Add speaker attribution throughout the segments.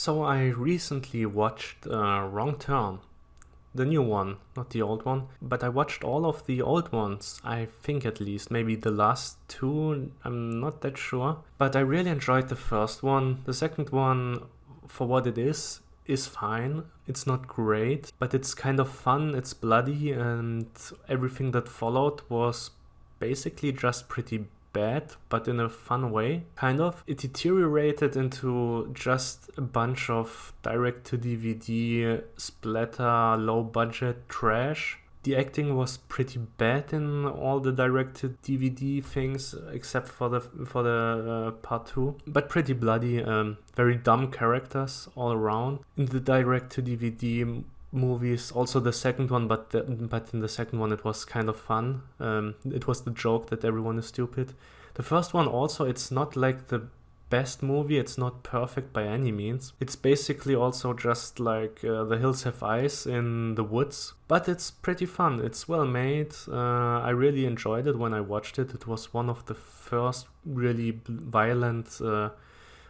Speaker 1: So I recently watched Wrong Turn, the new one, not the old one, but I watched all of the old ones, I think at least, maybe the last two, I'm not that sure. But I really enjoyed the first one. The second one, for what it is fine. It's not great, but it's kind of fun, it's bloody, and everything that followed was basically just pretty bad, but in a fun way, kind of. It deteriorated into just a bunch of direct-to-DVD splatter, low-budget trash. The acting was pretty bad in all the direct-to-DVD things, except for the part 2, but pretty bloody. Very dumb characters all around. In the direct-to-DVD movies, also the second one, but in the second one it was kind of fun. It was the joke that everyone is stupid. The first one also, it's not like the best movie, it's not perfect by any means. It's basically also just like The Hills Have Eyes in the woods, but it's pretty fun. It's well made. I really enjoyed it when I watched it. It was one of the first really violent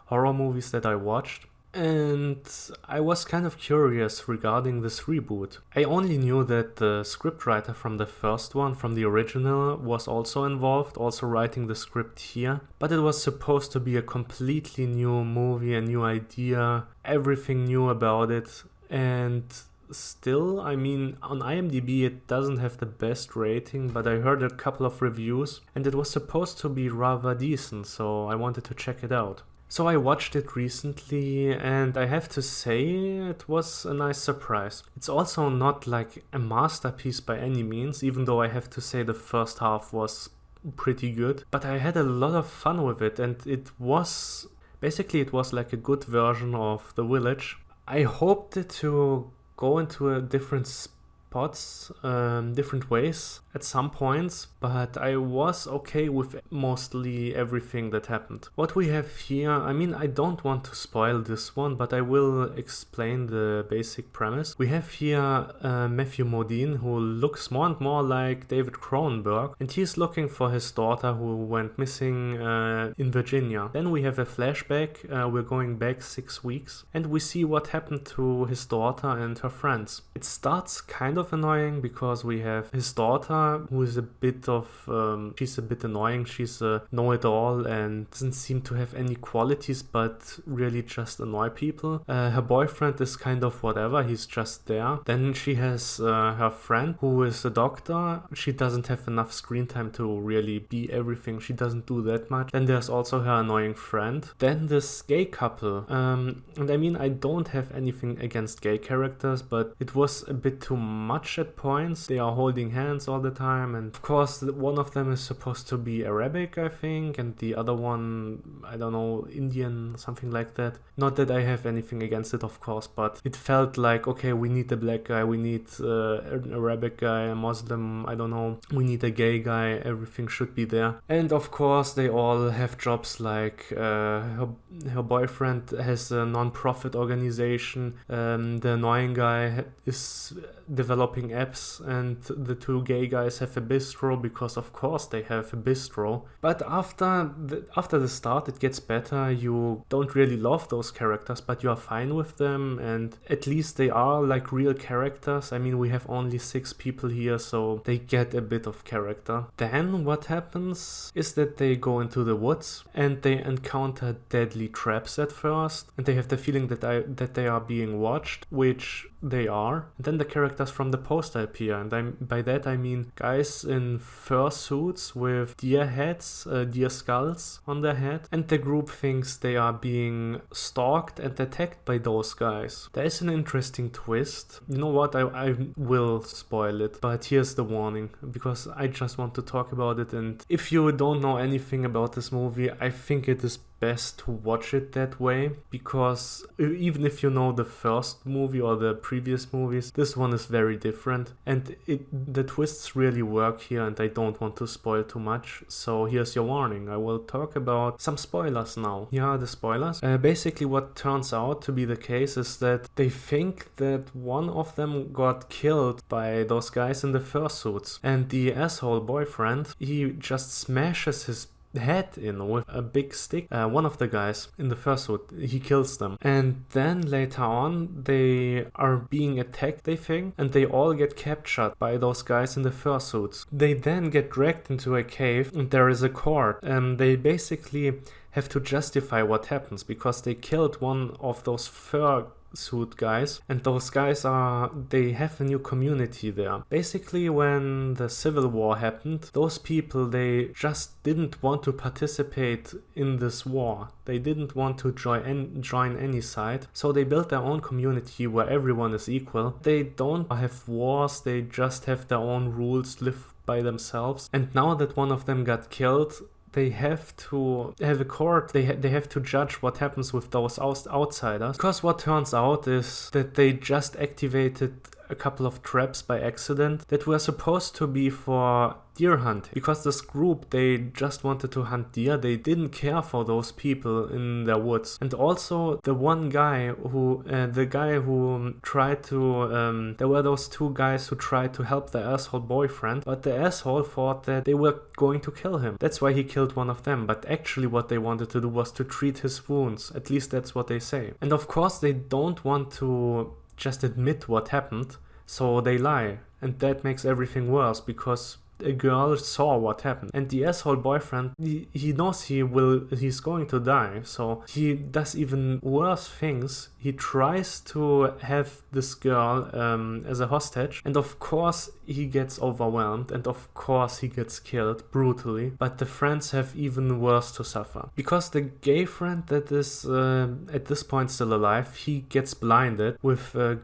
Speaker 1: horror movies that I watched. And I was kind of curious regarding this reboot. I only knew that the scriptwriter from the first one, from the original, was also involved, also writing the script here. But it was supposed to be a completely new movie, a new idea, everything new about it. And still, I mean, on IMDb it doesn't have the best rating, but I heard a couple of reviews and it was supposed to be rather decent, so I wanted to check it out. So I watched it recently and I have to say it was a nice surprise. It's also not like a masterpiece by any means, even though I have to say the first half was pretty good. But I had a lot of fun with it and it was like a good version of The Village. I hoped it to go into a different spots, different ways at some points, but I was okay with mostly everything that happened. What we have here, I mean, I don't want to spoil this one, but I will explain the basic premise. We have here Matthew Modine, who looks more and more like David Cronenberg, and he's looking for his daughter who went missing in Virginia. Then we have a flashback, we're going back 6 weeks, and we see what happened to his daughter and her friends. It starts kind of annoying because we have his daughter who is she's a bit annoying. She's a know-it-all and doesn't seem to have any qualities but really just annoy people. Her boyfriend is kind of whatever, he's just there. Then she has her friend who is a doctor. She doesn't have enough screen time to really be everything. She doesn't do that much. Then there's also her annoying friend. Then this gay couple. And I mean, I don't have anything against gay characters, but it was a bit too much at points. They are holding hands all the time, and of course one of them is supposed to be Arabic, I think, and the other one, I don't know, Indian, something like that. Not that I have anything against it, of course, but it felt like, okay, we need a black guy, we need an Arabic guy, a Muslim, I don't know, we need a gay guy, everything should be there. And of course they all have jobs, like her boyfriend has a non-profit organization, the annoying guy is developing apps, and the two gay guys have a bistro because of course they have a bistro. But after the start it gets better. You don't really love those characters, but you are fine with them, and at least they are like real characters. I mean, we have only 6 people here, so they get a bit of character. Then what happens is that they go into the woods and they encounter deadly traps at first, and they have the feeling that they are being watched, which they are. And then the characters from the poster appear, and by that I mean guys in fur suits with deer heads, deer skulls on their head, and the group thinks they are being stalked and attacked by those guys. There is an interesting twist. You know what, I will spoil it, but here's the warning, because I just want to talk about it, and if you don't know anything about this movie, I think it is best to watch it that way, because even if you know the first movie or the previous movies, this one is very different, and the twists really work here, and I don't want to spoil too much, so here's your warning. I will talk about some spoilers now. Here are the spoilers. Basically what turns out to be the case is that they think that one of them got killed by those guys in the fursuits, and the asshole boyfriend, he just smashes head in with a big stick. One of the guys in the fursuit, he kills them. And then later on, they are being attacked, they think, and they all get captured by those guys in the fursuits. They then get dragged into a cave, and there is a court. They basically have to justify what happens because they killed one of those fursuit guys, and those guys they have a new community there. Basically, when the Civil War happened, those people, they just didn't want to participate in this war. They didn't want to join any side, so they built their own community where everyone is equal. They don't have wars, they just have their own rules, live by themselves. And now that one of them got killed, they have to have a court, they have to judge what happens with those outsiders. Because what turns out is that they just activated a couple of traps by accident that were supposed to be for deer hunting. Because this group, they just wanted to hunt deer, they didn't care for those people in their woods. And also the one guy who, tried to, there were those two guys who tried to help the asshole boyfriend, but the asshole thought that they were going to kill him. That's why he killed one of them, but actually what they wanted to do was to treat his wounds. At least that's what they say. And of course they don't want to just admit what happened, so they lie, and that makes everything worse because a girl saw what happened, and the asshole boyfriend, he knows he's going to die, so he does even worse things. He tries to have this girl as a hostage, and of course he gets overwhelmed, and of course he gets killed brutally, but the friends have even worse to suffer. Because the gay friend that is at this point still alive, he gets blinded with a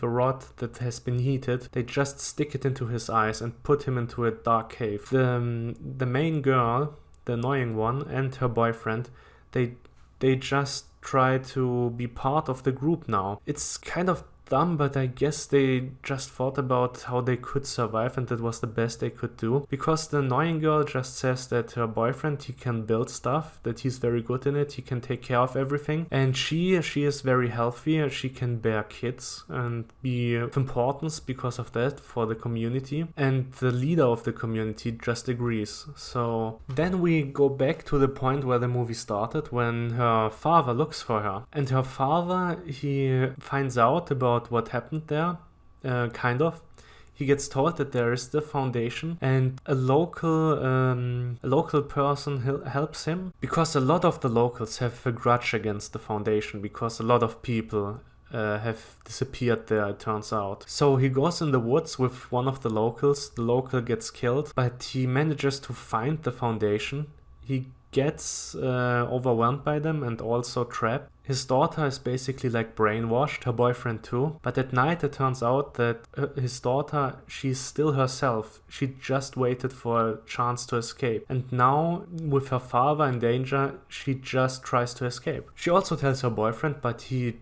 Speaker 1: rod that has been heated. They just stick it into his eyes and put him into a dark cave. The main girl, the annoying one, and her boyfriend, they just try to be part of the group now. It's kind of dumb, but I guess they just thought about how they could survive, and that was the best they could do. Because the annoying girl just says that her boyfriend, he can build stuff, that he's very good in it, he can take care of everything, and she is very healthy, she can bear kids and be of importance because of that for the community, and the leader of the community just agrees. So then we go back to the point where the movie started, when her father looks for her, and her father, he finds out about what happened there, kind of. He gets told that there is the foundation, and a local person helps him, because a lot of the locals have a grudge against the foundation, because a lot of people have disappeared there, it turns out. So he goes in the woods with one of the locals. The local gets killed, but he manages to find the foundation. He gets overwhelmed by them and also trapped. His daughter is basically like brainwashed, her boyfriend too. But at night it turns out that his daughter, she's still herself. She just waited for a chance to escape. And now, with her father in danger, she just tries to escape. She also tells her boyfriend, but he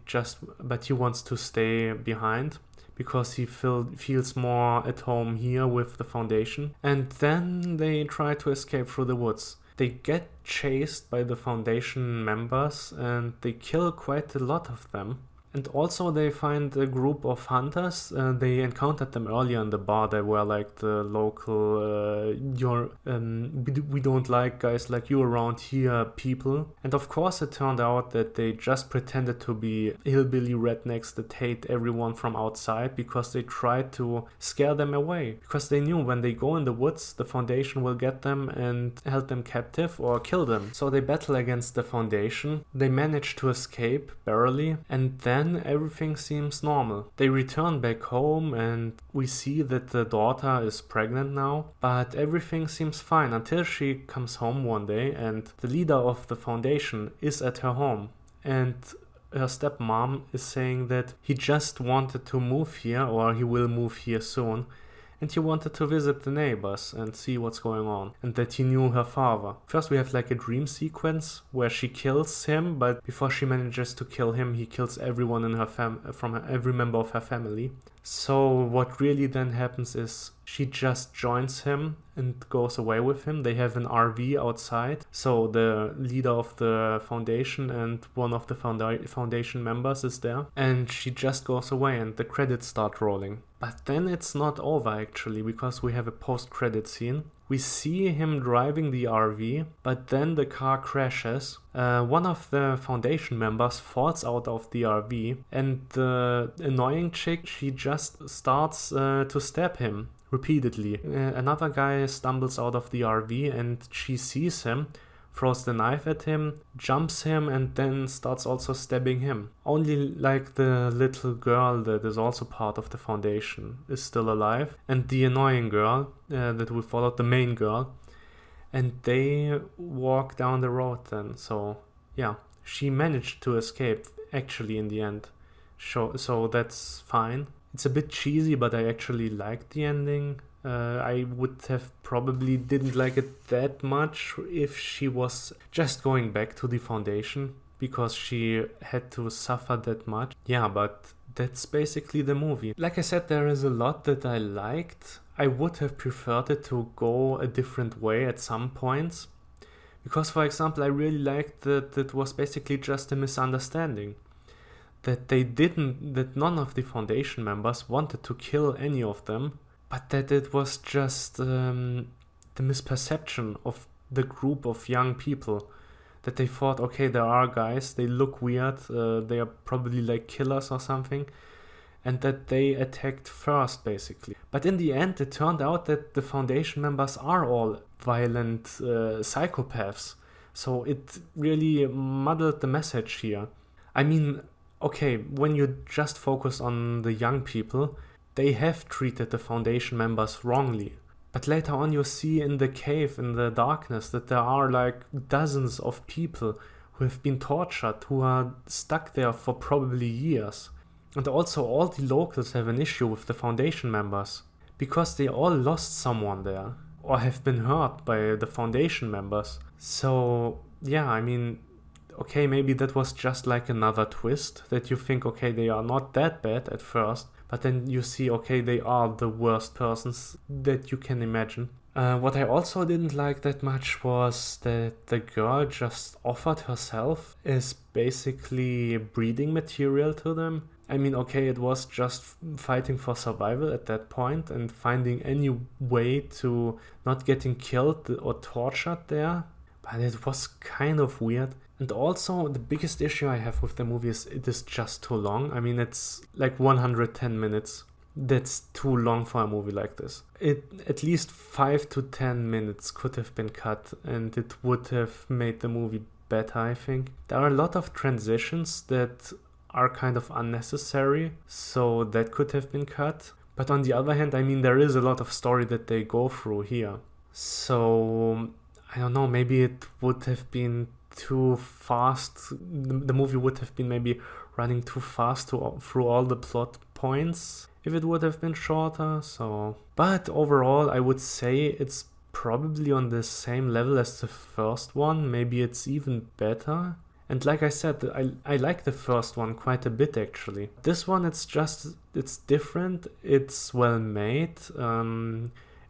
Speaker 1: wants to stay behind, because he feels more at home here with the foundation. And then they try to escape through the woods. They get chased by the foundation members, and they kill quite a lot of them. And also they find a group of hunters. They encountered them earlier in the bar. They were like the local, we don't like guys like you around here people. And of course it turned out that they just pretended to be hillbilly rednecks that hate everyone from outside, because they tried to scare them away. Because they knew when they go in the woods, the foundation will get them and held them captive or kill them. So they battle against the foundation. They manage to escape, barely, and then everything seems normal. They return back home, and we see that the daughter is pregnant now, but everything seems fine until she comes home one day, and the leader of the foundation is at her home, and her stepmom is saying that he just wanted to move here, or he will move here soon, and he wanted to visit the neighbors and see what's going on, and that he knew her father. First we have like a dream sequence where she kills him, but before she manages to kill him, he kills everyone in her every member of her family. So what really then happens is she just joins him and goes away with him. They have an RV outside, so the leader of the foundation and one of the foundation members is there, and she just goes away, and the credits start rolling. But then it's not over actually, because we have a post-credit scene We see him driving the RV, but then the car crashes. One of the Foundation members falls out of the RV, and the annoying chick, she just starts to stab him repeatedly. Another guy stumbles out of the RV and she sees him, throws the knife at him, jumps him, and then starts also stabbing him. Only like the little girl that is also part of the Foundation is still alive, and the annoying girl that we followed, the main girl, and they walk down the road then. So yeah, she managed to escape actually in the end. So that's fine. It's a bit cheesy, but I actually liked the ending. I would have probably didn't like it that much if she was just going back to the Foundation, because she had to suffer that much. Yeah, but that's basically the movie. Like I said, there is a lot that I liked. I would have preferred it to go a different way at some points. Because, for example, I really liked that it was basically just a misunderstanding. That none of the Foundation members wanted to kill any of them, but that it was just the misperception of the group of young people. That they thought, okay, there are guys, they look weird, they are probably like killers or something, and that they attacked first, basically. But in the end, it turned out that the Foundation members are all violent psychopaths. So it really muddled the message here. I mean, okay, when you just focus on the young people, they have treated the Foundation members wrongly. But later on you see in the cave, in the darkness, that there are like dozens of people who have been tortured, who are stuck there for probably years. And also all the locals have an issue with the Foundation members, because they all lost someone there, or have been hurt by the Foundation members. So yeah, I mean, okay, maybe that was just like another twist, that you think, okay, they are not that bad at first, but then you see, okay, they are the worst persons that you can imagine. What I also didn't like that much was that the girl just offered herself as basically breeding material to them. I mean, okay, it was just fighting for survival at that point and finding any way to not getting killed or tortured there. But it was kind of weird. And also, the biggest issue I have with the movie is it is just too long. I mean, it's like 110 minutes. That's too long for a movie like this. At least 5 to 10 minutes could have been cut, and it would have made the movie better, I think. There are a lot of transitions that are kind of unnecessary, so that could have been cut. But on the other hand, I mean, there is a lot of story that they go through here. So, I don't know, maybe it would have been too fast. The movie would have been maybe running too fast through all the plot points if it would have been shorter. So, but overall, I would say it's probably on the same level as the first one. Maybe it's even better. And like I said, I like the first one quite a bit, actually. This one, it's different, it's well made,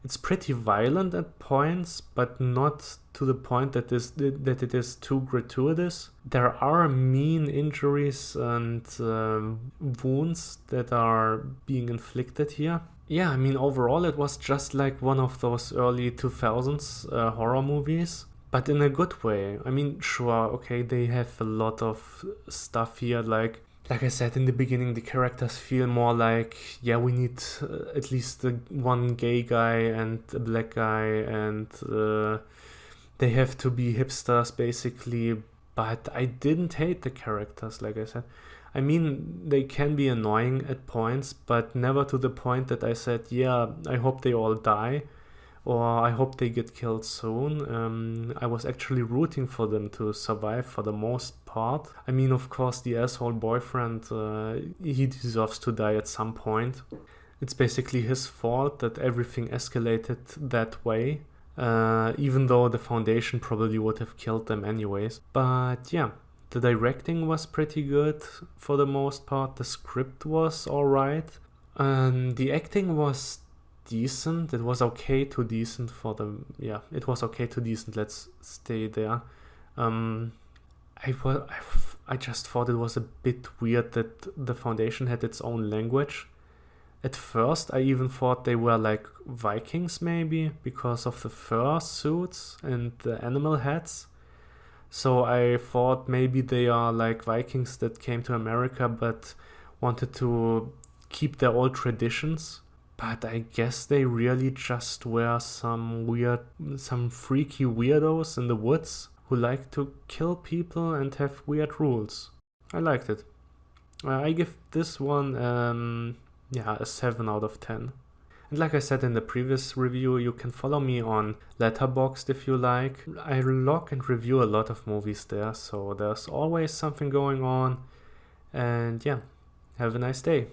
Speaker 1: it's pretty violent at points, but not to the point that it is too gratuitous. There are mean injuries and wounds that are being inflicted here. Yeah, I mean, overall it was just like one of those early 2000s horror movies. But in a good way. I mean, sure, okay, they have a lot of stuff here, like I said in the beginning, the characters feel more like, yeah, we need at least one gay guy and a black guy, and they have to be hipsters, basically. But I didn't hate the characters, like I said. I mean, they can be annoying at points, but never to the point that I said, yeah, I hope they all die, or I hope they get killed soon. I was actually rooting for them to survive for the most part. I mean, of course, the asshole boyfriend, he deserves to die at some point. It's basically his fault that everything escalated that way, even though the Foundation probably would have killed them anyways. But yeah, the directing was pretty good for the most part. The script was alright. The acting was decent. It was okay to decent for the... Yeah, it was okay to decent. Let's stay there. I just thought it was a bit weird that the Foundation had its own language. At first, I even thought they were like Vikings, maybe, because of the fur suits and the animal heads. So I thought maybe they are like Vikings that came to America but wanted to keep their old traditions. But I guess they really just were some freaky weirdos in the woods who like to kill people and have weird rules. I liked it. I give this one, a 7 out of 10. And like I said in the previous review, you can follow me on Letterboxd if you like. I log and review a lot of movies there, so there's always something going on. And yeah, have a nice day.